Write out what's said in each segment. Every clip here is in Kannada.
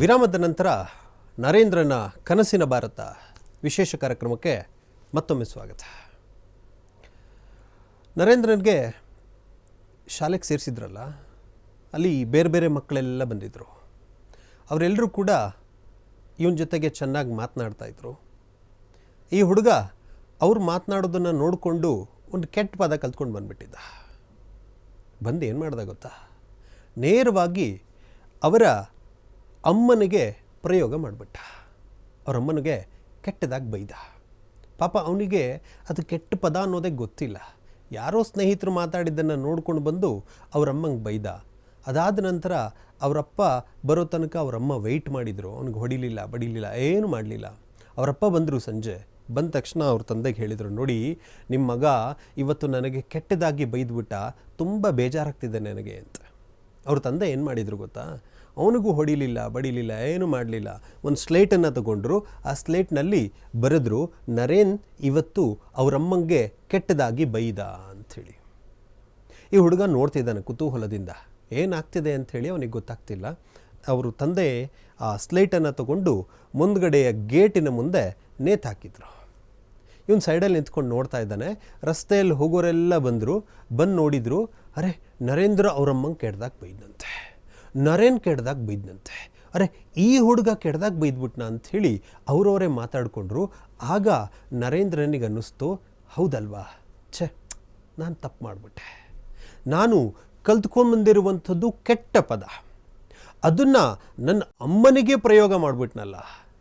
ವಿರಾಮದ ನಂತರ ನರೇಂದ್ರನ ಕನಸಿನ ಭಾರತ ವಿಶೇಷ ಕಾರ್ಯಕ್ರಮಕ್ಕೆ ಮತ್ತೊಮ್ಮೆ ಸ್ವಾಗತ. ನರೇಂದ್ರನಿಗೆ ಶಾಲೆಗೆ ಸೇರಿಸಿದ್ರಲ್ಲ, ಅಲ್ಲಿ ಬೇರೆ ಬೇರೆ ಮಕ್ಕಳೆಲ್ಲ ಬಂದಿದ್ದರು. ಅವರೆಲ್ಲರೂ ಕೂಡ ಇವನ ಜೊತೆಗೆ ಚೆನ್ನಾಗಿ ಮಾತನಾಡ್ತಾಯಿದ್ರು. ಈ ಹುಡುಗ ಅವ್ರು ಮಾತನಾಡೋದನ್ನು ನೋಡಿಕೊಂಡು ಒಂದು ಕೆಟ್ಟ ಪದ ಕಲ್ತ್ಕೊಂಡು ಬಂದುಬಿಟ್ಟಿದ್ದ. ಬಂದು ಏನು ಮಾಡ್ದ ಗೊತ್ತಾ, ನೇರವಾಗಿ ಅವರ ಅಮ್ಮನಿಗೆ ಪ್ರಯೋಗ ಮಾಡಿಬಿಟ್ಟ. ಅವ್ರ ಅಮ್ಮನಿಗೆ ಕೆಟ್ಟದಾಗಿ ಬೈದ. ಪಾಪ ಅವನಿಗೆ ಅದು ಕೆಟ್ಟ ಪದ ಅನ್ನೋದೇ ಗೊತ್ತಿಲ್ಲ. ಯಾರೋ ಸ್ನೇಹಿತರು ಮಾತಾಡಿದ್ದನ್ನು ನೋಡ್ಕೊಂಡು ಬಂದು ಅವರಮ್ಮಂಗೆ ಬೈದ. ಅದಾದ ನಂತರ ಅವರಪ್ಪ ಬರೋ ತನಕ ಅವರಮ್ಮ ವೆಯ್ಟ್ ಮಾಡಿದರು. ಅವ್ನಿಗೆ ಹೊಡಿಲಿಲ್ಲ, ಬಡಿಲಿಲ್ಲ, ಏನು ಮಾಡಲಿಲ್ಲ. ಅವರಪ್ಪ ಬಂದರು ಸಂಜೆ. ಬಂದ ತಕ್ಷಣ ಅವ್ರ ತಂದೆಗೆ ಹೇಳಿದರು, ನೋಡಿ ನಿಮ್ಮ ಮಗ ಇವತ್ತು ನನಗೆ ಕೆಟ್ಟದಾಗಿ ಬೈದ್ಬಿಟ್ಟ, ತುಂಬ ಬೇಜಾರಾಗ್ತಿದೆ ನನಗೆ ಅಂತ. ಅವ್ರ ತಂದೆ ಏನು ಮಾಡಿದರು ಗೊತ್ತಾ, ಅವನಿಗೂ ಹೊಡಿಲಿಲ್ಲ, ಬಡಿಲಿಲ್ಲ, ಏನು ಮಾಡಲಿಲ್ಲ. ಒಂದು ಸ್ಲೇಟನ್ನು ತಗೊಂಡ್ರು. ಆ ಸ್ಲೇಟ್ನಲ್ಲಿ ಬರೆದ್ರು, ನರೇನ್ ಇವತ್ತು ಅವರಮ್ಮಂಗೆ ಕೆಟ್ಟದಾಗಿ ಬೈದ ಅಂಥೇಳಿ. ಈ ಹುಡುಗ ನೋಡ್ತಿದ್ದಾನೆ ಕುತೂಹಲದಿಂದ, ಏನಾಗ್ತಿದೆ ಅಂಥೇಳಿ ಅವನಿಗೆ ಗೊತ್ತಾಗ್ತಿಲ್ಲ. ಅವರು ತಂದೆ ಆ ಸ್ಲೇಟನ್ನು ತಗೊಂಡು ಮುಂದ್ಗಡೆಯ ಗೇಟಿನ ಮುಂದೆ ನೇತಾಕಿದ್ರು. ಇವನು ಸೈಡಲ್ಲಿ ನಿಂತ್ಕೊಂಡು ನೋಡ್ತಾ ಇದ್ದಾನೆ. ರಸ್ತೆಯಲ್ಲಿ ಹೋಗೋರೆಲ್ಲ ಬಂದು ನೋಡಿದರು, ಅರೆ ನರೇಂದ್ರ ಅವರಮ್ಮಂಗೆ ಕೆಟ್ಟದಾಗಿ ಬೈದಂತೆ, ನರೇನ್ ಕೆಟ್ಟದಾಗಿ ಬೈದಂತೆ, ಅರೆ ಈ ಹುಡುಗ ಕೆಟ್ಟದಾಗಿ ಬೈದ್ಬಿಟ್ನ ಅಂಥೇಳಿ ಅವರವರೇ ಮಾತಾಡಿಕೊಂಡ್ರು. ಆಗ ನರೇಂದ್ರನಿಗೆ ಅನ್ನಿಸ್ತು, ಹೌದಲ್ವಾ, ಛೆ ನಾನು ತಪ್ಪು ಮಾಡಿಬಿಟ್ಟೆ. ನಾನು ಕಲ್ತ್ಕೊಂಬಂದಿರುವಂಥದ್ದು ಕೆಟ್ಟ ಪದ, ಅದನ್ನು ನನ್ನ ಅಮ್ಮನಿಗೆ ಪ್ರಯೋಗ ಮಾಡಿಬಿಟ್ನಲ್ಲ,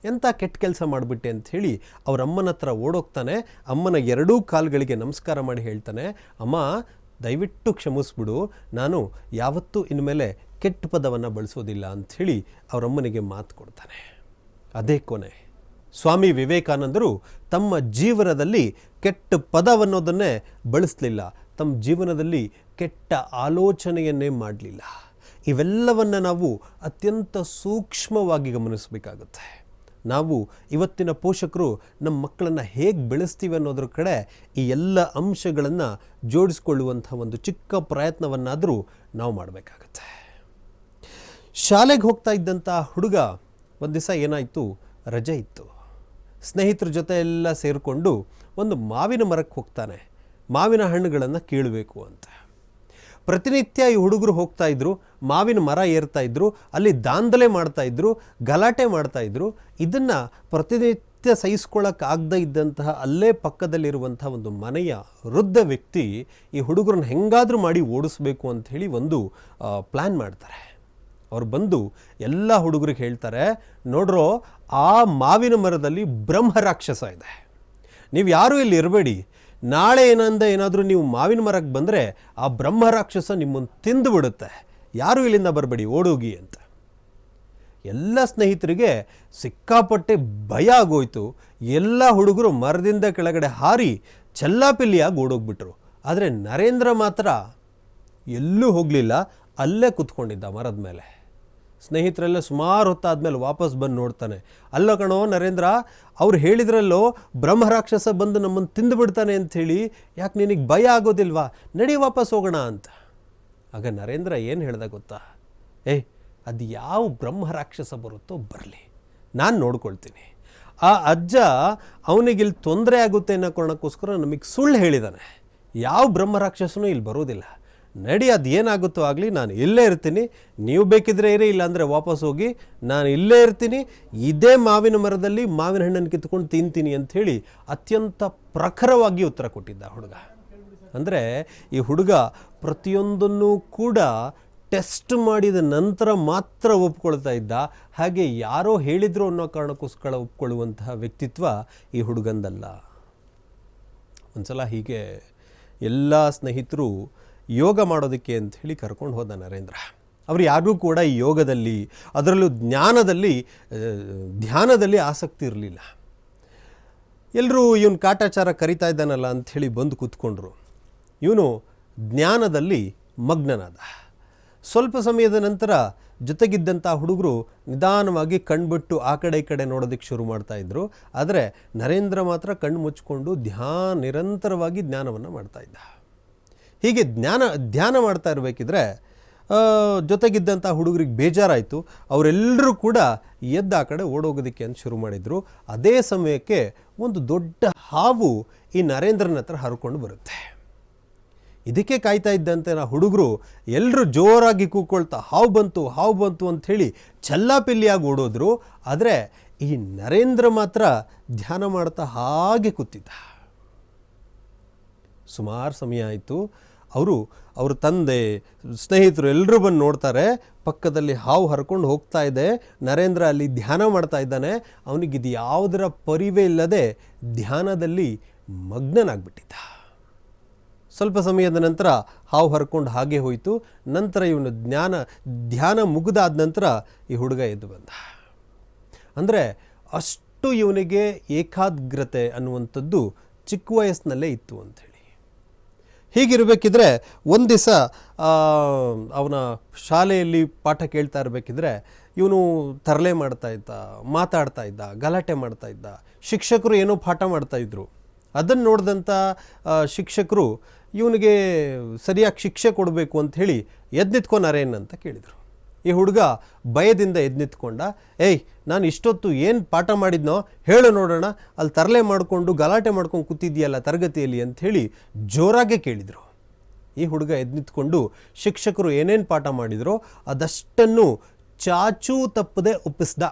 ಎಂಥ ಕೆಟ್ಟ ಕೆಲಸ ಮಾಡಿಬಿಟ್ಟೆ ಅಂಥೇಳಿ ಅವ್ರ ಅಮ್ಮನ ಹತ್ರ ಓಡೋಗ್ತಾನೆ. ಅಮ್ಮನ ಎರಡೂ ಕಾಲುಗಳಿಗೆ ನಮಸ್ಕಾರ ಮಾಡಿ ಹೇಳ್ತಾನೆ, ಅಮ್ಮ ದಯವಿಟ್ಟು ಕ್ಷಮಿಸ್ಬಿಡು, ನಾನು ಯಾವತ್ತೂ ಇನ್ಮೇಲೆ ಕೆಟ್ಟ ಪದವನ್ನು ಬಳಸೋದಿಲ್ಲ ಅಂಥೇಳಿ ಅವರಮ್ಮನಿಗೆ ಮಾತು ಕೊಡ್ತಾನೆ. ಅದೇ ಕೊನೆ. ಸ್ವಾಮಿ ವಿವೇಕಾನಂದರು ತಮ್ಮ ಜೀವನದಲ್ಲಿ ಕೆಟ್ಟ ಪದವನ್ನೋದನ್ನೇ ಬಳಸಲಿಲ್ಲ, ತಮ್ಮ ಜೀವನದಲ್ಲಿ ಕೆಟ್ಟ ಆಲೋಚನೆಯನ್ನೇ ಮಾಡಲಿಲ್ಲ. ಇವೆಲ್ಲವನ್ನು ನಾವು ಅತ್ಯಂತ ಸೂಕ್ಷ್ಮವಾಗಿ ಗಮನಿಸಬೇಕಾಗುತ್ತೆ. ನಾವು ಇವತ್ತಿನ ಪೋಷಕರು ನಮ್ಮ ಮಕ್ಕಳನ್ನು ಹೇಗೆ ಬೆಳೆಸ್ತೀವಿ ಅನ್ನೋದ್ರ ಕಡೆ ಈ ಎಲ್ಲ ಅಂಶಗಳನ್ನು ಜೋಡಿಸ್ಕೊಳ್ಳುವಂಥ ಒಂದು ಚಿಕ್ಕ ಪ್ರಯತ್ನವನ್ನಾದರೂ ನಾವು ಮಾಡಬೇಕಾಗತ್ತೆ. ಶಾಲೆಗೆ ಹೋಗ್ತಾ ಇದ್ದಂಥ ಹುಡುಗ ಒಂದು ದಿವಸ ಏನಾಯಿತು, ರಜೆ ಇತ್ತು. ಸ್ನೇಹಿತರ ಜೊತೆ ಎಲ್ಲ ಸೇರಿಕೊಂಡು ಒಂದು ಮಾವಿನ ಮರಕ್ಕೆ ಹೋಗ್ತಾನೆ, ಮಾವಿನ ಹಣ್ಣುಗಳನ್ನು ಕೀಳಬೇಕು ಅಂತ. ಪ್ರತಿನಿತ್ಯ ಈ ಹುಡುಗರು ಹೋಗ್ತಾಯಿದ್ರು, ಮಾವಿನ ಮರ ಏರ್ತಾಯಿದ್ರು, ಅಲ್ಲಿ ದಾಂಧಲೆ ಮಾಡ್ತಾಯಿದ್ರು, ಗಲಾಟೆ ಮಾಡ್ತಾಯಿದ್ರು. ಇದನ್ನು ಪ್ರತಿನಿತ್ಯ ಸಹಿಸ್ಕೊಳ್ಳೋಕ್ಕಾಗದೇ ಇದ್ದಂತಹ ಅಲ್ಲೇ ಪಕ್ಕದಲ್ಲಿರುವಂಥ ಒಂದು ಮನೆಯ ವೃದ್ಧ ವ್ಯಕ್ತಿ ಈ ಹುಡುಗರನ್ನ ಹೆಂಗಾದರೂ ಮಾಡಿ ಓಡಿಸ್ಬೇಕು ಅಂಥೇಳಿ ಒಂದು ಪ್ಲ್ಯಾನ್ ಮಾಡ್ತಾರೆ. ಅವ್ರು ಬಂದು ಎಲ್ಲ ಹುಡುಗರಿಗೆ ಹೇಳ್ತಾರೆ, ನೋಡ್ರೋ ಆ ಮಾವಿನ ಮರದಲ್ಲಿ ಬ್ರಹ್ಮರಾಕ್ಷಸ ಇದೆ, ನೀವು ಯಾರೂ ಇಲ್ಲಿ ಇರಬೇಡಿ, ನಾಳೆ ಏನಾದರೂ ನೀವು ಮಾವಿನ ಮರಕ್ಕೆ ಬಂದರೆ ಆ ಬ್ರಹ್ಮರಾಕ್ಷಸ ನಿಮ್ಮನ್ನು ತಿಂದು ಬಿಡುತ್ತೆ, ಯಾರೂ ಇಲ್ಲಿಂದ ಬರಬೇಡಿ, ಓಡೋಗಿ ಅಂತ. ಎಲ್ಲ ಸ್ನೇಹಿತರಿಗೆ ಸಿಕ್ಕಾಪಟ್ಟೆ ಭಯ ಆಗೋಯ್ತು. ಎಲ್ಲ ಹುಡುಗರು ಮರದಿಂದ ಕೆಳಗಡೆ ಹಾರಿ ಚೆಲ್ಲಾಪಿಲ್ಲಿಯಾಗಿ ಓಡೋಗ್ಬಿಟ್ರು. ಆದರೆ ನರೇಂದ್ರ ಮಾತ್ರ ಎಲ್ಲೂ ಹೋಗಲಿಲ್ಲ, ಅಲ್ಲೇ ಕೂತ್ಕೊಂಡಿದ್ದ ಮರದ ಮೇಲೆ. ಸ್ನೇಹಿತರೆಲ್ಲ ಸುಮಾರು ಹೊತ್ತಾದ್ಮೇಲೆ ವಾಪಸ್ ಬಂದು ನೋಡ್ತಾನೆ, ಅಲ್ಲ ಕಣೋ ನರೇಂದ್ರ, ಅವ್ರು ಹೇಳಿದ್ರಲ್ಲೋ ಬ್ರಹ್ಮರಾಕ್ಷಸ ಬಂದು ನಮ್ಮನ್ನು ತಿಂದುಬಿಡ್ತಾನೆ ಅಂಥೇಳಿ, ಯಾಕೆ ನಿನಗೆ ಭಯ ಆಗೋದಿಲ್ವಾ, ನಡಿ ವಾಪಸ್ ಹೋಗೋಣ ಅಂತ. ಆಗ ನರೇಂದ್ರ ಏನು ಹೇಳ್ದ ಗೊತ್ತಾ, ಅದು ಯಾವ ಬ್ರಹ್ಮರಾಕ್ಷಸ ಬರುತ್ತೋ ಬರಲಿ, ನಾನು ನೋಡ್ಕೊಳ್ತೀನಿ. ಆ ಅಜ್ಜ ಅವನಿಗಿಲ್ಲಿ ತೊಂದರೆ ಆಗುತ್ತೆ ಅನ್ನೋ ಕಾರಣಕ್ಕೋಸ್ಕರ ನಮಗೆ ಸುಳ್ಳು ಹೇಳಿದ್ದಾನೆ, ಯಾವ ಬ್ರಹ್ಮರಾಕ್ಷಸನೂ ಇಲ್ಲಿ ಬರೋದಿಲ್ಲ, ನಡಿ ಅದು ಏನಾಗುತ್ತೋ ಆಗಲಿ, ನಾನು ಇಲ್ಲೇ ಇರ್ತೀನಿ, ನೀವು ಬೇಕಿದ್ರೆ ಇರಿ, ಇಲ್ಲಾಂದರೆ ವಾಪಸ್ ಹೋಗಿ, ನಾನು ಇಲ್ಲೇ ಇರ್ತೀನಿ, ಇದೇ ಮಾವಿನ ಮರದಲ್ಲಿ ಮಾವಿನ ಹಣ್ಣನ್ನು ಕಿತ್ಕೊಂಡು ತಿಂತೀನಿ ಅಂಥೇಳಿ ಅತ್ಯಂತ ಪ್ರಖರವಾಗಿ ಉತ್ತರ ಕೊಟ್ಟಿದ್ದ ಹುಡುಗ. ಅಂದರೆ ಈ ಹುಡುಗ ಪ್ರತಿಯೊಂದನ್ನು ಕೂಡ ಟೆಸ್ಟ್ ಮಾಡಿದ ನಂತರ ಮಾತ್ರ ಒಪ್ಕೊಳ್ತಾ ಇದ್ದ. ಹಾಗೆ ಯಾರೋ ಹೇಳಿದ್ರು ಅನ್ನೋ ಕಾರಣಕ್ಕೋಸ್ಕರ ಒಪ್ಕೊಳ್ಳುವಂತಹ ವ್ಯಕ್ತಿತ್ವ ಈ ಹುಡುಗಂದಲ್ಲ. ಒಂದ್ಸಲ ಹೀಗೆ ಎಲ್ಲ ಸ್ನೇಹಿತರು ಯೋಗ ಮಾಡೋದಕ್ಕೆ ಅಂಥೇಳಿ ಕರ್ಕೊಂಡು ಹೋದ ನರೇಂದ್ರ. ಅವರು ಯಾರೂ ಕೂಡ ಈ ಯೋಗದಲ್ಲಿ, ಅದರಲ್ಲೂ ಧ್ಯಾನದಲ್ಲಿ ಆಸಕ್ತಿ ಇರಲಿಲ್ಲ. ಎಲ್ಲರೂ ಇವನು ಕಾಟಾಚಾರ ಕರಿತಾ ಇದ್ದಾನಲ್ಲ ಅಂಥೇಳಿ ಬಂದು ಕೂತ್ಕೊಂಡ್ರು. ಇವನು ಜ್ಞಾನದಲ್ಲಿ ಮಗ್ನನಾದ. ಸ್ವಲ್ಪ ಸಮಯದ ನಂತರ ಜೊತೆಗಿದ್ದಂಥ ಹುಡುಗರು ನಿಧಾನವಾಗಿ ಕಣ್ಬಿಟ್ಟು ಆ ಕಡೆ ಈ ಕಡೆ ನೋಡೋದಕ್ಕೆ ಶುರು ಮಾಡ್ತಾಯಿದ್ರು. ಆದರೆ ನರೇಂದ್ರ ಮಾತ್ರ ಕಣ್ಣು ಮುಚ್ಕೊಂಡು ನಿರಂತರವಾಗಿ ಧ್ಯಾನವನ್ನು ಮಾಡ್ತಾಯಿದ್ದ. ಹೀಗೆ ಧ್ಯಾನ ಮಾಡ್ತಾ ಇರಬೇಕಿದ್ರೆ ಜೊತೆಗಿದ್ದಂಥ ಹುಡುಗರಿಗೆ ಬೇಜಾರಾಯಿತು. ಅವರೆಲ್ಲರೂ ಕೂಡ ಎದ್ದು ಆ ಕಡೆ ಓಡೋಗೋದಕ್ಕೆ ಅಂತ ಶುರು ಮಾಡಿದರು. ಅದೇ ಸಮಯಕ್ಕೆ ಒಂದು ದೊಡ್ಡ ಹಾವು ಈ ನರೇಂದ್ರನ ಹತ್ರ ಹರ್ಕೊಂಡು ಬರುತ್ತೆ. ಇದಕ್ಕೆ ಕಾಯ್ತಾ ಇದ್ದಂತೆ ಹುಡುಗರು ಎಲ್ಲರೂ ಜೋರಾಗಿ ಕೂಕ್ಕೊಳ್ತಾ ಹಾವು ಬಂತು ಅಂಥೇಳಿ ಚಲ್ಲಾಪಿಲ್ಲಿಯಾಗಿ ಓಡೋದ್ರು. ಆದರೆ ಈ ನರೇಂದ್ರ ಮಾತ್ರ ಧ್ಯಾನ ಮಾಡ್ತಾ ಹಾಗೆ ಕೂತಿದ್ದ. ಸುಮಾರು ಸಮಯ ಆಯಿತು. ಅವ್ರ ತಂದೆ, ಸ್ನೇಹಿತರು ಎಲ್ಲರೂ ಬಂದು ನೋಡ್ತಾರೆ. ಪಕ್ಕದಲ್ಲಿ ಹಾವು ಹರ್ಕೊಂಡು ಹೋಗ್ತಾ ಇದೆ. ನರೇಂದ್ರ ಅಲ್ಲಿ ಧ್ಯಾನ ಮಾಡ್ತಾ ಇದ್ದಾನೆ. ಅವನಿಗಿದು ಯಾವುದರ ಪರಿವೇ ಇಲ್ಲದೆ ಧ್ಯಾನದಲ್ಲಿ ಮಗ್ನನಾಗ್ಬಿಟ್ಟಿದ್ದ. ಸ್ವಲ್ಪ ಸಮಯದ ನಂತರ ಹಾವು ಹರ್ಕೊಂಡು ಹಾಗೆ ಹೋಯಿತು. ನಂತರ ಇವನು ಧ್ಯಾನ ಮುಗಿದಾದ ನಂತರ ಈ ಹುಡುಗ ಎದ್ದು ಬಂದ. ಅಂದರೆ ಅಷ್ಟು ಇವನಿಗೆ ಏಕಾಗ್ರತೆ ಅನ್ನುವಂಥದ್ದು ಚಿಕ್ಕ ವಯಸ್ಸಿನಲ್ಲೇ ಇತ್ತು ಅಂಥೇಳಿ. ಹೀಗಿರಬೇಕಿದ್ರೆ ಒಂದು ದಿವಸ ಅವನ ಶಾಲೆಯಲ್ಲಿ ಪಾಠ ಕೇಳ್ತಾ ಇರಬೇಕಿದ್ರೆ ಇವನು ತರಲೆ ಮಾಡ್ತಾ ಇದ್ದ, ಮಾತಾಡ್ತಾ ಇದ್ದ, ಗಲಾಟೆ ಮಾಡ್ತಾ ಇದ್ದ. ಶಿಕ್ಷಕರು ಏನೋ ಪಾಠ ಮಾಡ್ತಾಯಿದ್ರು. ಅದನ್ನು ನೋಡಿದಂಥ ಶಿಕ್ಷಕರು ಇವನಿಗೆ ಸರಿಯಾಗಿ ಶಿಕ್ಷೆ ಕೊಡಬೇಕು ಅಂಥೇಳಿ ಎದ್ದು ನಿಂತ್ಕೊ ನರೇನ್ ಅಂತ ಕೇಳಿದರು. ಈ ಹುಡುಗ ಭಯದಿಂದ ಎದ್ದು ನಿಂತ್ಕೊಂಡ. ಏಯ್, ನಾನು ಇಷ್ಟೊತ್ತು ಏನು ಪಾಠ ಮಾಡಿದ್ನೋ ಹೇಳು ನೋಡೋಣ, ಅಲ್ಲಿ ತರಲೆ ಮಾಡಿಕೊಂಡು ಗಲಾಟೆ ಮಾಡ್ಕೊಂಡು ಕೂತಿದ್ಯಲ್ಲ ತರಗತಿಯಲ್ಲಿ ಅಂಥೇಳಿ ಜೋರಾಗೆ ಕೇಳಿದರು. ಈ ಹುಡುಗ ಎದ್ದು ನಿಂತ್ಕೊಂಡು ಶಿಕ್ಷಕರು ಏನೇನು ಪಾಠ ಮಾಡಿದರೋ ಅದಷ್ಟನ್ನು ಚಾಚೂ ತಪ್ಪದೆ ಒಪ್ಪಿಸ್ದ.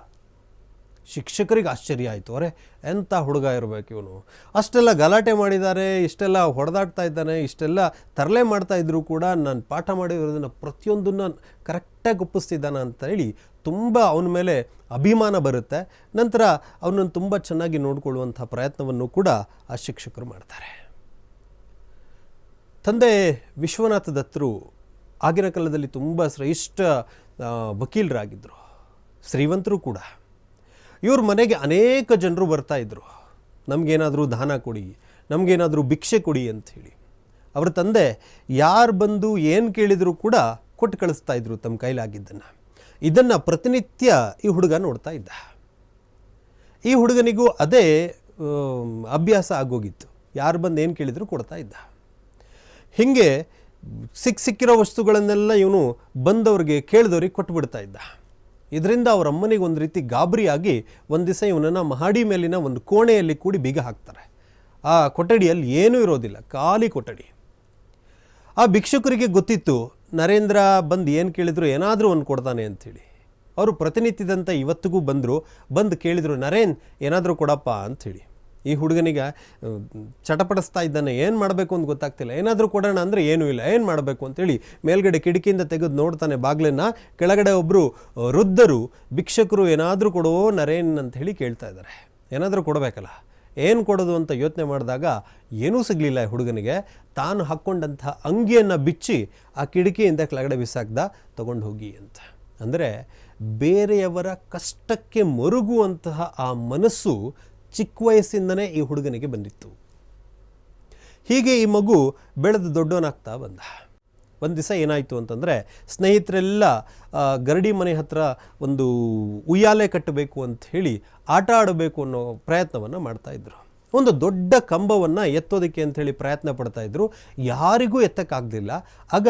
ಶಿಕ್ಷಕರಿಗೆ ಆಶ್ಚರ್ಯ ಆಯಿತು. ಅರೆ, ಎಂಥ ಹುಡುಗ ಇರಬೇಕು ಇವನು, ಅಷ್ಟೆಲ್ಲ ಗಲಾಟೆ ಮಾಡಿದ್ದಾರೆ, ಇಷ್ಟೆಲ್ಲ ಹೊಡೆದಾಡ್ತಾ ಇದ್ದಾನೆ, ಇಷ್ಟೆಲ್ಲ ತರಲೆ ಮಾಡ್ತಾ ಇದ್ರೂ ಕೂಡ ನಾನು ಪಾಠ ಮಾಡಿರೋದನ್ನು ಪ್ರತಿಯೊಂದನ್ನು ಕರೆಕ್ಟಾಗಿ ಒಪ್ಪಿಸ್ತಿದ್ದಾನೆ ಅಂತ ಹೇಳಿ ತುಂಬ ಅವನ ಮೇಲೆ ಅಭಿಮಾನ ಬರುತ್ತೆ. ನಂತರ ಅವನನ್ನು ತುಂಬ ಚೆನ್ನಾಗಿ ನೋಡಿಕೊಳ್ಳುವಂಥ ಪ್ರಯತ್ನವನ್ನು ಕೂಡ ಆ ಶಿಕ್ಷಕರು ಮಾಡ್ತಾರೆ. ತಂದೆ ವಿಶ್ವನಾಥ ದತ್ತರು ಆಗಿನ ಕಾಲದಲ್ಲಿ ತುಂಬ ಶ್ರೇಷ್ಠ ವಕೀಲರಾಗಿದ್ದರು, ಶ್ರೀವಂತರು ಕೂಡ. ಇವ್ರ ಮನೆಗೆ ಅನೇಕ ಜನರು ಬರ್ತಾಯಿದ್ರು, ನಮಗೇನಾದರೂ ದಾನ ಕೊಡಿ, ನಮಗೇನಾದರೂ ಭಿಕ್ಷೆ ಕೊಡಿ ಅಂಥೇಳಿ. ಅವ್ರ ತಂದೆ ಯಾರು ಬಂದು ಏನು ಕೇಳಿದರೂ ಕೂಡ ಕೊಟ್ಟು ಕಳಿಸ್ತಾ ಇದ್ರು ತಮ್ಮ ಕೈಲಾಗಿದ್ದನ್ನು. ಇದನ್ನು ಪ್ರತಿನಿತ್ಯ ಈ ಹುಡುಗ ನೋಡ್ತಾ ಇದ್ದ. ಈ ಹುಡುಗನಿಗೂ ಅದೇ ಅಭ್ಯಾಸ ಆಗೋಗಿತ್ತು. ಯಾರು ಬಂದು ಏನು ಕೇಳಿದರೂ ಕೊಡ್ತಾ ಇದ್ದ. ಹೀಗೆ ಸಿಕ್ಕಿರೋ ವಸ್ತುಗಳನ್ನೆಲ್ಲ ಇವನು ಬಂದವ್ರಿಗೆ ಕೇಳಿದವ್ರಿಗೆ ಕೊಟ್ಬಿಡ್ತಾ ಇದ್ದ. ಇದರಿಂದ ಅವ್ರ ಅಮ್ಮನಿಗೆ ಒಂದು ರೀತಿ ಗಾಬರಿಯಾಗಿ ಒಂದು ದಿವಸ ಇವನನ್ನು ಮಹಡಿ ಮೇಲಿನ ಒಂದು ಕೋಣೆಯಲ್ಲಿ ಕೂಡಿ ಬೀಗ ಹಾಕ್ತಾರೆ. ಆ ಕೊಠಡಿಯಲ್ಲಿ ಏನೂ ಇರೋದಿಲ್ಲ, ಖಾಲಿ ಕೊಠಡಿ. ಆ ಭಿಕ್ಷುಕರಿಗೆ ಗೊತ್ತಿತ್ತು ನರೇಂದ್ರ ಬಂದು ಏನು ಕೇಳಿದ್ರು ಏನಾದರೂ ಒಂದು ಕೊಡ್ತಾನೆ ಅಂಥೇಳಿ. ಅವರು ಪ್ರತಿನಿತ್ಯದಂತೆ ಇವತ್ತಿಗೂ ಬಂದು ಕೇಳಿದರು, ನರೇನ್ ಏನಾದರೂ ಕೊಡಪ್ಪ ಅಂಥೇಳಿ. ಈ ಹುಡುಗನಿಗೆ ಚಟಪಡಿಸ್ತಾ ಇದ್ದಾನೆ, ಏನು ಮಾಡಬೇಕು ಅಂತ ಗೊತ್ತಾಗ್ತಿಲ್ಲ. ಏನಾದರೂ ಕೊಡೋಣ ಅಂದರೆ ಏನೂ ಇಲ್ಲ, ಏನು ಮಾಡಬೇಕು ಅಂತೇಳಿ ಮೇಲ್ಗಡೆ ಕಿಟಕಿಯಿಂದ ತೆಗೆದು ನೋಡ್ತಾನೆ ಬಾಗಿಲನ್ನು. ಕೆಳಗಡೆ ಒಬ್ಬರು ವೃದ್ಧರು ಭಿಕ್ಷಕರು ಏನಾದರೂ ಕೊಡೋ ನರೇನ್ ಅಂಥೇಳಿ ಕೇಳ್ತಾ ಇದ್ದಾರೆ. ಏನಾದರೂ ಕೊಡಬೇಕಲ್ಲ, ಏನು ಕೊಡೋದು ಅಂತ ಯೋಚನೆ ಮಾಡಿದಾಗ ಏನೂ ಸಿಗಲಿಲ್ಲ ಈ ಹುಡುಗನಿಗೆ. ತಾನು ಹಾಕ್ಕೊಂಡಂಥ ಅಂಗಿಯನ್ನು ಬಿಚ್ಚಿ ಆ ಕಿಟಕಿಯಿಂದ ಕೆಳಗಡೆ ಬಿಸಾಕ್ದ, ತಗೊಂಡು ಹೋಗಿ ಅಂತ. ಅಂದರೆ ಬೇರೆಯವರ ಕಷ್ಟಕ್ಕೆ ಮರುಗುವಂತಹ ಆ ಮನಸ್ಸು ಚಿಕ್ಕ ವಯಸ್ಸಿಂದನೇ ಈ ಹುಡುಗನಿಗೆ ಬಂದಿತ್ತು. ಹೀಗೆ ಈ ಮಗು ಬೆಳೆದು ದೊಡ್ಡವನಾಗ್ತಾ ಬಂದ. ಒಂದು ದಿವಸ ಏನಾಯಿತು ಅಂತಂದರೆ, ಸ್ನೇಹಿತರೆಲ್ಲ ಗರಡಿ ಮನೆ ಹತ್ರ ಒಂದು ಉಯ್ಯಾಲೆ ಕಟ್ಟಬೇಕು ಅಂತ ಹೇಳಿ ಆಟ ಆಡಬೇಕು ಅನ್ನೋ ಪ್ರಯತ್ನವನ್ನು ಮಾಡ್ತಾಯಿದ್ರು. ಒಂದು ದೊಡ್ಡ ಕಂಬವನ್ನು ಎತ್ತೋದಕ್ಕೆ ಅಂಥೇಳಿ ಪ್ರಯತ್ನ ಪಡ್ತಾಯಿದ್ರು. ಯಾರಿಗೂ ಎತ್ತಕ್ಕಾಗಲಿಲ್ಲ. ಆಗ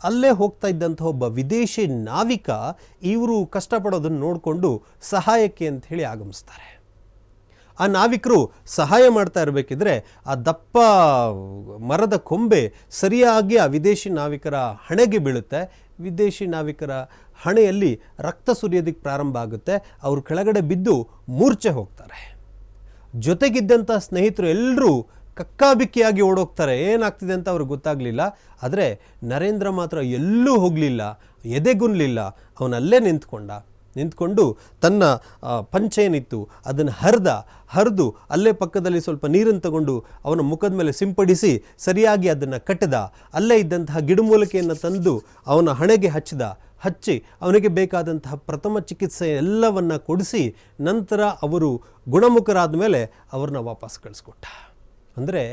ಅಲ್ಲೇ ಹೋಗ್ತಾ ಇದ್ದಂಥ ಒಬ್ಬ ವಿದೇಶಿ ನಾವಿಕ ಇವರು ಕಷ್ಟಪಡೋದನ್ನು ನೋಡಿಕೊಂಡು ಸಹಾಯಕ್ಕೆ ಅಂಥೇಳಿ ಆಗಮಿಸ್ತಾರೆ. ಆ ನಾವಿಕರು ಸಹಾಯ ಮಾಡ್ತಾ ಇರಬೇಕಿದ್ರೆ ಆ ದಪ್ಪ ಮರದ ಕೊಂಬೆ ಸರಿಯಾಗಿ ಆ ವಿದೇಶಿ ನಾವಿಕರ ಹಣೆಗೆ ಬೀಳುತ್ತೆ. ವಿದೇಶಿ ನಾವಿಕರ ಹಣೆಯಲ್ಲಿ ರಕ್ತ ಸುರಿಯೋದಕ್ಕೆ ಪ್ರಾರಂಭ ಆಗುತ್ತೆ. ಅವರು ಕೆಳಗಡೆ ಬಿದ್ದು ಮೂರ್ಛೆ ಹೋಗ್ತಾರೆ. ಜೊತೆಗಿದ್ದಂಥ ಸ್ನೇಹಿತರು ಎಲ್ಲರೂ ಕಕ್ಕಾಬಿಕ್ಕಿಯಾಗಿ ಓಡೋಗ್ತಾರೆ. ಏನಾಗ್ತಿದೆ ಅಂತ ಅವ್ರಿಗೆ ಗೊತ್ತಾಗಲಿಲ್ಲ. ಆದರೆ ನರೇಂದ್ರ ಮಾತ್ರ ಎಲ್ಲೂ ಹೋಗಲಿಲ್ಲ, ಎದೆಗುನ್ನಲಿಲ್ಲ. ಅವನಲ್ಲೇ ನಿಂತ್ಕೊಂಡು ತನ್ನ ಪಂಚೆ ಏನಿತ್ತು ಅದನ್ನು ಹರಿದು ಅಲ್ಲೇ ಪಕ್ಕದಲ್ಲಿ ಸ್ವಲ್ಪ ನೀರನ್ನು ತಗೊಂಡು ಅವನ ಮುಖದ ಮೇಲೆ ಸಿಂಪಡಿಸಿ ಸರಿಯಾಗಿ ಅದನ್ನು ಕಟ್ಟಿದ. ಅಲ್ಲೇ ಇದ್ದಂತಹ ಗಿಡಮೂಲಿಕೆಯನ್ನು ತಂದು ಅವನ ಹಣೆಗೆ ಹಚ್ಚಿ ಅವನಿಗೆ ಬೇಕಾದಂತಹ ಪ್ರಥಮ ಚಿಕಿತ್ಸೆ ಎಲ್ಲವನ್ನು ಕೊಡಿಸಿ ನಂತರ ಅವರು ಗುಣಮುಖರಾದ ಮೇಲೆ ಅವ್ರನ್ನ ವಾಪಸ್ ಕಳಿಸ್ಕೊಟ್ಟ. ಅಂದರೆ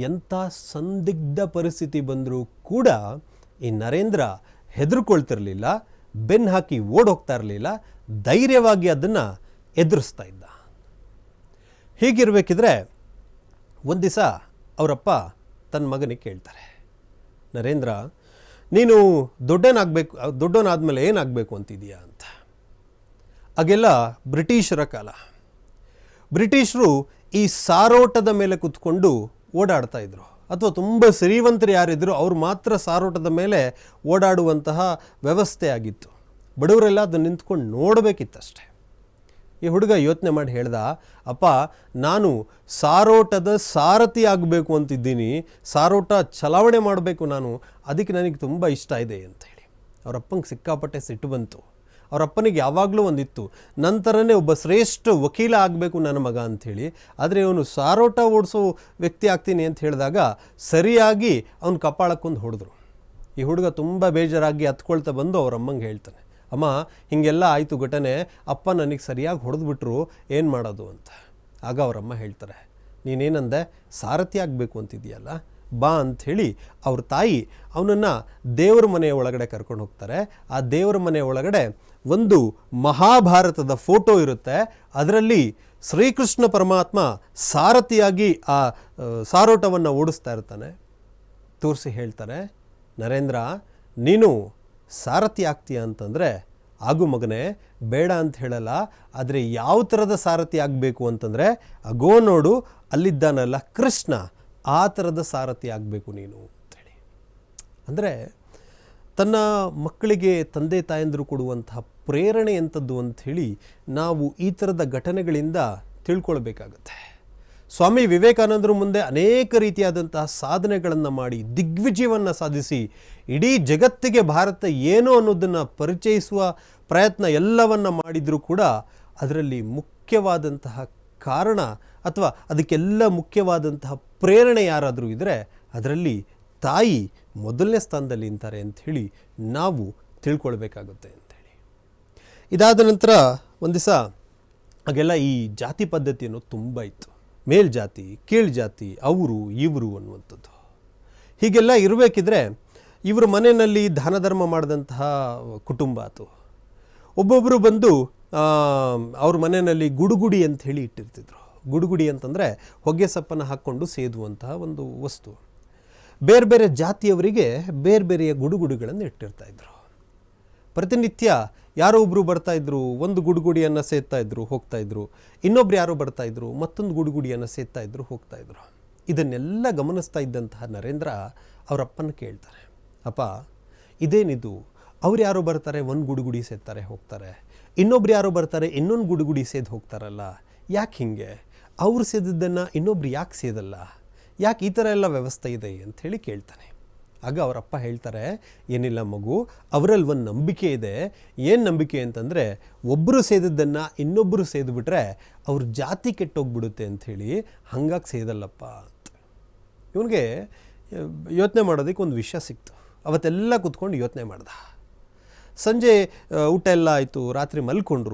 ಎಂಥ ಸಂದಿಗ್ಧ ಪರಿಸ್ಥಿತಿ ಬಂದರೂ ಕೂಡ ಈ ನರೇಂದ್ರ ಹೆದರ್ಕೊಳ್ತಿರಲಿಲ್ಲ, ಬೆನ್ನು ಹಾಕಿ ಓಡೋಗ್ತಾ ಇರಲಿಲ್ಲ, ಧೈರ್ಯವಾಗಿ ಅದನ್ನು ಎದುರಿಸ್ತಾ ಇದ್ದ. ಹೀಗಿರಬೇಕಿದ್ರೆ ಒಂದು ದಿವಸ ಅವರಪ್ಪ ತನ್ನ ಮಗನಿಗೆ ಕೇಳ್ತಾರೆ, ನರೇಂದ್ರ, ನೀನು ದೊಡ್ಡವನಾದ್ಮೇಲೆ ಏನಾಗಬೇಕು ಅಂತಿದೀಯಾ ಅಂತ. ಆಗೆಲ್ಲ ಬ್ರಿಟಿಷರ ಕಾಲ. ಬ್ರಿಟಿಷರು ಈ ಸಾರೋಟದ ಮೇಲೆ ಕೂತ್ಕೊಂಡು ಓಡಾಡ್ತಾ ಇದ್ರು, ಅಥವಾ ತುಂಬ ಶ್ರೀಮಂತರು ಯಾರಿದ್ರು ಅವ್ರು ಮಾತ್ರ ಸಾರೋಟದ ಮೇಲೆ ಓಡಾಡುವಂತಹ ವ್ಯವಸ್ಥೆ ಆಗಿತ್ತು. ಬಡವರೆಲ್ಲ ಅದನ್ನು ನಿಂತ್ಕೊಂಡು ನೋಡಬೇಕಿತ್ತಷ್ಟೆ. ಈ ಹುಡುಗ ಯೋಚನೆ ಮಾಡಿ ಹೇಳ್ದ, ಅಪ್ಪ ನಾನು ಸಾರೋಟದ ಸಾರಥಿ ಆಗಬೇಕು ಅಂತಿದ್ದೀನಿ, ಸಾರೋಟ ಚಲಾವಣೆ ಮಾಡಬೇಕು ನಾನು, ಅದಕ್ಕೆ ನನಗೆ ತುಂಬ ಇಷ್ಟ ಇದೆ ಅಂತೇಳಿ. ಅವರಪ್ಪಂಗೆ ಸಿಕ್ಕಾಪಟ್ಟೆ ಸಿಟ್ಟು ಬಂತು. ಅವರಪ್ಪನಿಗೆ ಯಾವಾಗಲೂ ಒಂದಿತ್ತು, ನಂತರನೇ ಒಬ್ಬ ಶ್ರೇಷ್ಠ ವಕೀಲ ಆಗಬೇಕು ನನ್ನ ಮಗ ಅಂಥೇಳಿ. ಆದರೆ ಇವನು ಸಾರೋಟ ಓಡಿಸೋ ವ್ಯಕ್ತಿ ಆಗ್ತೀನಿ ಅಂತ ಹೇಳಿದಾಗ ಸರಿಯಾಗಿ ಅವನ ಕಪಾಳಕ್ಕೊಂದು ಹೊಡೆದ್ರು. ಈ ಹುಡುಗ ತುಂಬ ಬೇಜಾರಾಗಿ ಹತ್ಕೊಳ್ತಾ ಬಂದು ಅವರಮ್ಮಂಗೆ ಹೇಳ್ತಾನೆ, ಅಮ್ಮ ಹೀಗೆಲ್ಲ ಆಯಿತು ಘಟನೆ, ಅಪ್ಪ ನನಗೆ ಸರಿಯಾಗಿ ಹೊಡೆದ್ಬಿಟ್ರು, ಏನು ಮಾಡೋದು ಅಂತ. ಆಗ ಅವರಮ್ಮ ಹೇಳ್ತಾರೆ, ನೀನೇನಂದೆ ಸಾರಥಿ ಆಗಬೇಕು ಅಂತಿದೆಯಲ್ಲ, ಬಾ ಅಂಥೇಳಿ ಅವ್ರ ತಾಯಿ ಅವನನ್ನು ದೇವರ ಮನೆಯ ಒಳಗಡೆ ಕರ್ಕೊಂಡು ಹೋಗ್ತಾರೆ. ಆ ದೇವರ ಮನೆಯ ಒಳಗಡೆ ಒಂದು ಮಹಾಭಾರತದ ಫೋಟೋ ಇರುತ್ತೆ. ಅದರಲ್ಲಿ ಶ್ರೀಕೃಷ್ಣ ಪರಮಾತ್ಮ ಸಾರಥಿಯಾಗಿ ಆ ಸಾರೋಟವನ್ನು ಓಡಿಸ್ತಾ ಇರ್ತಾನೆ. ತೋರಿಸಿ ಹೇಳ್ತಾರೆ, ನರೇಂದ್ರ ನೀನು ಸಾರಥಿ ಆಗ್ತೀಯ ಅಂತಂದರೆ ಆಗು ಮಗನೇ, ಬೇಡ ಅಂತ ಹೇಳಲ್ಲ. ಆದರೆ ಯಾವ ಥರದ ಸಾರಥಿ ಆಗಬೇಕು ಅಂತಂದರೆ, ಅಗೋ ನೋಡು ಅಲ್ಲಿದ್ದಾನಲ್ಲ ಕೃಷ್ಣ, ಆ ಥರದ ಸಾರಥಿ ಆಗಬೇಕು ನೀನು ಅಂತೇಳಿ. ಅಂದರೆ ತನ್ನ ಮಕ್ಕಳಿಗೆ ತಂದೆ ತಾಯಂದಿರು ಕೊಡುವಂತಹ ಪ್ರೇರಣೆ ಎಂಥದ್ದು ಅಂಥೇಳಿ ನಾವು ಈ ಥರದ ಘಟನೆಗಳಿಂದ ತಿಳ್ಕೊಳ್ಬೇಕಾಗತ್ತೆ. ಸ್ವಾಮಿ ವಿವೇಕಾನಂದರು ಮುಂದೆ ಅನೇಕ ರೀತಿಯಾದಂತಹ ಸಾಧನೆಗಳನ್ನು ಮಾಡಿ ದಿಗ್ವಿಜಯವನ್ನು ಸಾಧಿಸಿ ಇಡೀ ಜಗತ್ತಿಗೆ ಭಾರತ ಏನು ಅನ್ನೋದನ್ನು ಪರಿಚಯಿಸುವ ಪ್ರಯತ್ನ ಎಲ್ಲವನ್ನು ಮಾಡಿದರೂ ಕೂಡ ಅದರಲ್ಲಿ ಮುಖ್ಯವಾದಂತಹ ಕಾರಣ ಅಥವಾ ಅದಕ್ಕೆಲ್ಲ ಮುಖ್ಯವಾದಂತಹ ಪ್ರೇರಣೆ ಯಾರಾದರೂ ಇದ್ದರೆ ಅದರಲ್ಲಿ ತಾಯಿ ಮೊದಲನೇ ಸ್ಥಾನದಲ್ಲಿ ನಿಂತಾರೆ ಅಂಥೇಳಿ ನಾವು ತಿಳ್ಕೊಳ್ಬೇಕಾಗುತ್ತೆ ಅಂಥೇಳಿ. ಇದಾದ ನಂತರ ಒಂದು ದಿವಸ ಹಾಗೆಲ್ಲ ಈ ಜಾತಿ ಪದ್ಧತಿ ಅನ್ನೋದು ತುಂಬ ಇತ್ತು. ಮೇಲ್ಜಾತಿ ಕೀಳ್ಜಾತಿ, ಅವರು ಇವರು ಅನ್ನುವಂಥದ್ದು. ಹೀಗೆಲ್ಲ ಇರಬೇಕಿದ್ರೆ ಇವರು ಮನೆಯಲ್ಲಿ ದಾನ ಧರ್ಮ ಮಾಡಿದಂತಹ ಕುಟುಂಬ ಆಯಿತು. ಒಬ್ಬೊಬ್ಬರು ಬಂದು ಅವ್ರ ಮನೆಯಲ್ಲಿ ಗುಡುಗುಡಿ ಅಂತ ಹೇಳಿ ಇಟ್ಟಿರ್ತಿದ್ರು. ಗುಡುಗುಡಿ ಅಂತಂದರೆ ಹೊಗೆ ಸಪ್ಪನ್ನು ಹಾಕ್ಕೊಂಡು ಸೇದುವಂತಹ ಒಂದು ವಸ್ತು. ಬೇರೆ ಬೇರೆ ಜಾತಿಯವರಿಗೆ ಬೇರೆ ಬೇರೆಯ ಗುಡುಗುಡಿಗಳನ್ನು ಇಟ್ಟಿರ್ತಾಯಿದ್ರು. ಪ್ರತಿನಿತ್ಯ ಯಾರೋ ಒಬ್ಬರು ಬರ್ತಾಯಿದ್ರು, ಒಂದು ಗುಡುಗುಡಿಯನ್ನು ಸೇದ್ತಾಯಿದ್ರು ಹೋಗ್ತಾಯಿದ್ರು. ಇನ್ನೊಬ್ರು ಯಾರೋ ಬರ್ತಾಯಿದ್ರು, ಮತ್ತೊಂದು ಗುಡುಗುಡಿಯನ್ನು ಸೇದ್ತಾಯಿದ್ರು ಹೋಗ್ತಾಯಿದ್ರು. ಇದನ್ನೆಲ್ಲ ಗಮನಿಸ್ತಾ ಇದ್ದಂತಹ ನರೇಂದ್ರ ಅವರಪ್ಪನ ಕೇಳ್ತಾರೆ, ಅಪ್ಪ ಇದೇನಿದು, ಅವ್ರು ಯಾರೋ ಬರ್ತಾರೆ ಒಂದು ಗುಡುಗುಡಿ ಸೇದ್ತಾರೆ ಹೋಗ್ತಾರೆ, ಇನ್ನೊಬ್ರು ಯಾರೋ ಬರ್ತಾರೆ ಇನ್ನೊಂದು ಗುಡುಗುಡಿ ಸೇದ್ ಹೋಗ್ತಾರಲ್ಲ, ಯಾಕೆ ಹಿಂಗೆ? ಅವ್ರು ಸೇದಿದ್ದನ್ನು ಇನ್ನೊಬ್ರು ಯಾಕೆ ಸೇದಲ್ಲ, ಯಾಕೆ ಈ ಥರ ಎಲ್ಲ ವ್ಯವಸ್ಥೆ ಇದೆ ಅಂಥೇಳಿ ಕೇಳ್ತಾನೆ. ಆಗ ಅವರಪ್ಪ ಹೇಳ್ತಾರೆ, ಏನಿಲ್ಲ ಮಗು, ಅವರಲ್ಲಿ ಒಂದು ನಂಬಿಕೆ ಇದೆ. ಏನು ನಂಬಿಕೆ ಅಂತಂದರೆ, ಒಬ್ಬರು ಸೇದಿದ್ದನ್ನು ಇನ್ನೊಬ್ಬರು ಸೇದ್ಬಿಟ್ರೆ ಅವ್ರ ಜಾತಿ ಕೆಟ್ಟೋಗ್ಬಿಡುತ್ತೆ ಅಂಥೇಳಿ ಹಂಗಾಗಿ ಸೇದಲ್ಲಪ್ಪ ಅಂತ. ಇವನಿಗೆ ಯೋಚನೆ ಮಾಡೋದಕ್ಕೆ ಒಂದು ವಿಷಯ ಸಿಕ್ತು. ಅವತ್ತೆಲ್ಲ ಕೂತ್ಕೊಂಡು ಯೋಚನೆ ಮಾಡ್ದ. ಸಂಜೆ ಊಟ ಎಲ್ಲ ಆಯಿತು, ರಾತ್ರಿ ಮಲ್ಕೊಂಡ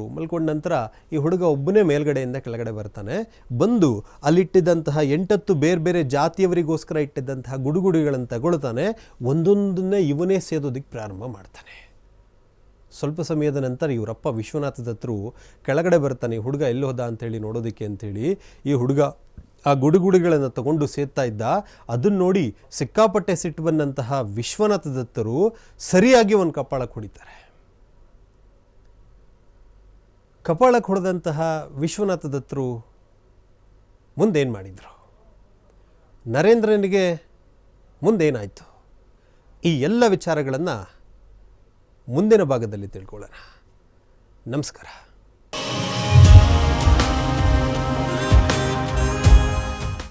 ನಂತರ ಈ ಹುಡುಗ ಒಬ್ಬನೇ ಮೇಲ್ಗಡೆಯಿಂದ ಕೆಳಗಡೆ ಬರ್ತಾನೆ. ಬಂದು ಅಲ್ಲಿಟ್ಟಿದ್ದಂತಹ 8 ಬೇರೆ ಬೇರೆ ಜಾತಿಯವರಿಗೋಸ್ಕರ ಇಟ್ಟಿದ್ದಂತಹ ಗುಡುಗುಡಿಗಳನ್ನು ತಗೊಳ್ತಾನೆ. ಒಂದೊಂದನ್ನೇ ಇವನೇ ಸೇದೋದಕ್ಕೆ ಪ್ರಾರಂಭ ಮಾಡ್ತಾನೆ. ಸ್ವಲ್ಪ ಸಮಯದ ನಂತರ ಇವರಪ್ಪ ವಿಶ್ವನಾಥ ದತ್ತರು ಕೆಳಗಡೆ ಬರ್ತಾನೆ. ಈ ಹುಡುಗ ಎಲ್ಲಿ ಹೋದ ಅಂಥೇಳಿ ನೋಡೋದಕ್ಕೆ ಅಂಥೇಳಿ ಈ ಹುಡುಗ ಆ ಗುಡುಗುಡಿಗಳನ್ನು ತಗೊಂಡು ಸೇದ್ತಾ ಇದ್ದ. ಅದನ್ನು ನೋಡಿ ಸಿಕ್ಕಾಪಟ್ಟೆ ಸಿಟ್ಟು ಬಂದಂತಹ ವಿಶ್ವನಾಥ ದತ್ತರು ಸರಿಯಾಗಿ ಒಂದು ಕಪಾಳಕ್ಕೆ ಹೊಡಿತಾರೆ. ಕಪಾಳಕ್ಕೆ ಹೊಡೆದಂತಹ ವಿಶ್ವನಾಥ ದತ್ತರು ಮುಂದೇನು ಮಾಡಿದರು, ನರೇಂದ್ರನಿಗೆ ಮುಂದೇನಾಯಿತು, ಈ ಎಲ್ಲ ವಿಚಾರಗಳನ್ನು ಮುಂದಿನ ಭಾಗದಲ್ಲಿ ತಿಳ್ಕೊಳ್ಳೋಣ. ನಮಸ್ಕಾರ.